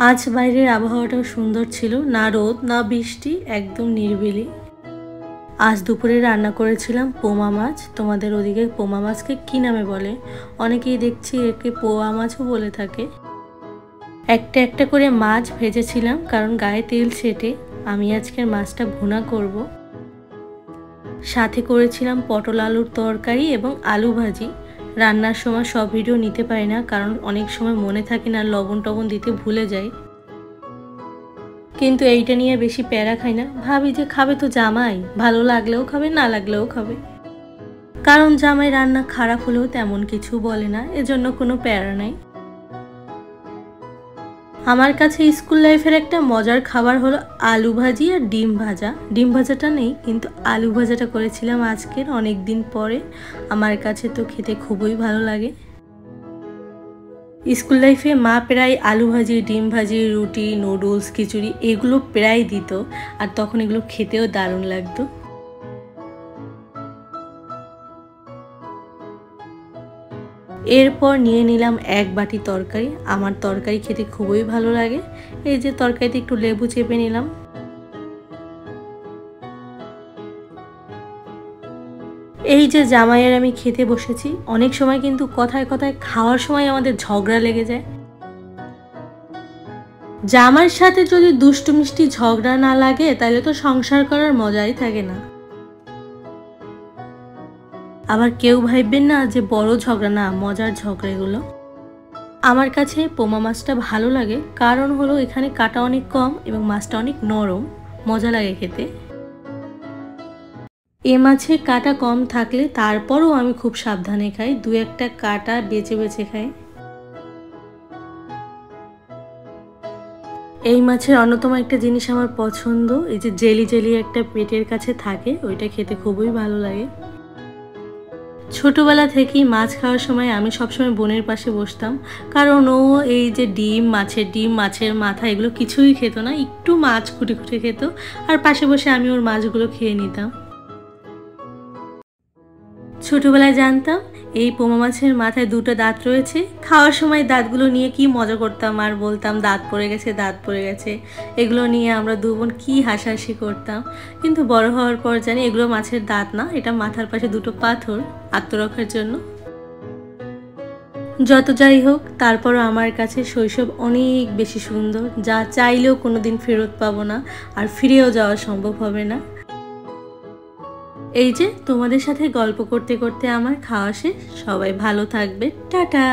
আজ বাইরের আবহাওয়াটাও সুন্দর ছিল, না রোদ না বৃষ্টি, একদম নিরিবিলি। আজ দুপুরে রান্না করেছিলাম পোমা মাছ। তোমাদের ওদিকে পোমা মাছকে কি নামে বলে? অনেকেই দেখছি একে পোয়া মাছও বলে থাকে। একটা একটা করে মাছ ভেজেছিলাম, কারণ গায়ে তেল ছেটে আমি আজকের মাছটা ভুনা করব। সাথে করেছিলাম পটল আলুর তরকারি এবং আলু ভাজি। রান্নার সময় সব ভিডিও নিতে পারি না, কারণ অনেক সময় মনে থাকে না, লবণ টবণ দিতে ভুলে যাই। কিন্তু এইটা নিয়ে বেশি প্যারা খাই না, ভাবি যে খাবে তো জামাই, ভালো লাগলেও খাবে না লাগলেও খাবে। কারণ জামাই রান্না খারাপ হলেও তেমন কিছু বলে না, এজন্য কোনো প্যারা নাই। আমার কাছে স্কুল লাইফের একটা মজার খাবার হলো আলু ভাজি আর ডিম ভাজা। ডিম ভাজাটা নেই, কিন্তু আলু ভাজাটা করেছিলাম আজকের অনেক দিন পরে। আমার কাছে তো খেতে খুবই ভালো লাগে। স্কুল লাইফে মা প্রায় আলু ভাজি, ডিম ভাজি, রুটি, নুডলস, খিচুড়ি এগুলো প্রায় দিত, আর তখন এগুলো খেতেও দারুণ লাগতো। এরপর নিয়ে নিলাম এক বাটি তরকারি। আমার তরকারি খেতে খুবই ভালো লাগে। এই যে তরকারিতে একটু লেবু চেপে নিলাম। এই যে জামাইয়ের আমি খেতে বসেছি, অনেক সময় কিন্তু কথায় কথায় খাওয়ার সময় আমাদের ঝগড়া লেগে যায়। জামাইয়ের সাথে যদি দুষ্টু মিষ্টি ঝগড়া না লাগে, তাহলে তো সংসার করার মজাই থাকে না। আবার কেউ ভাববেন না যে বড় ঝগড়া, না, মজার ঝগড়া এগুলো। আমার কাছে পোমা মাছটা ভালো লাগে, কারণ হলো এখানে কাটা অনেক কম এবং মাছটা অনেক নরম, মজা লাগে খেতে। এ মাছে কাটা কম থাকলে তারপরও আমি খুব সাবধানে খাই, দু একটা কাটা বেছে বেছে খাই। এই মাছের অন্যতম একটা জিনিস আমার পছন্দ, এই যে জেলি জেলি একটা পেটের কাছে থাকে, ওইটা খেতে খুবই ভালো লাগে। ছোটবেলা থেকেই মাছ খাওয়ার সময় আমি সবসময় বোনের পাশে বসতাম, কারণ ও এই যে ডিম, মাছের মাথা এগুলো কিছুই খেত না, একটু মাছ খুঁটে খুঁটে খেত, আর পাশে বসে আমি ওর মাছগুলো খেয়ে নিতাম। ছোটবেলায় জানতাম এই পোমা মাছের মাথায় দুটো দাঁত রয়েছে, খাওয়ার সময় দাঁতগুলো নিয়ে কি মজা করতাম, আর বলতাম দাঁত পড়ে গেছে, দাঁত পড়ে গেছে। এগুলো নিয়ে আমরা দু বোন কি হাসাহাসি করতাম। কিন্তু বড় হওয়ার পর জানি এগুলো মাছের দাঁত না, এটা মাথার পাশে দুটো পাথর, আত্মরক্ষার জন্য। যত যাই হোক, তারপরও আমার কাছে শৈশব অনেক বেশি সুন্দর, যা চাইলেও কোনোদিন ফেরত পাবো না, আর ফিরেও যাওয়া সম্ভব হবে না। এই যে তোমাদের সাথে গল্প করতে করতে আমার খাওয়া শেষ। সবাই ভালো থাকবে, টাটা।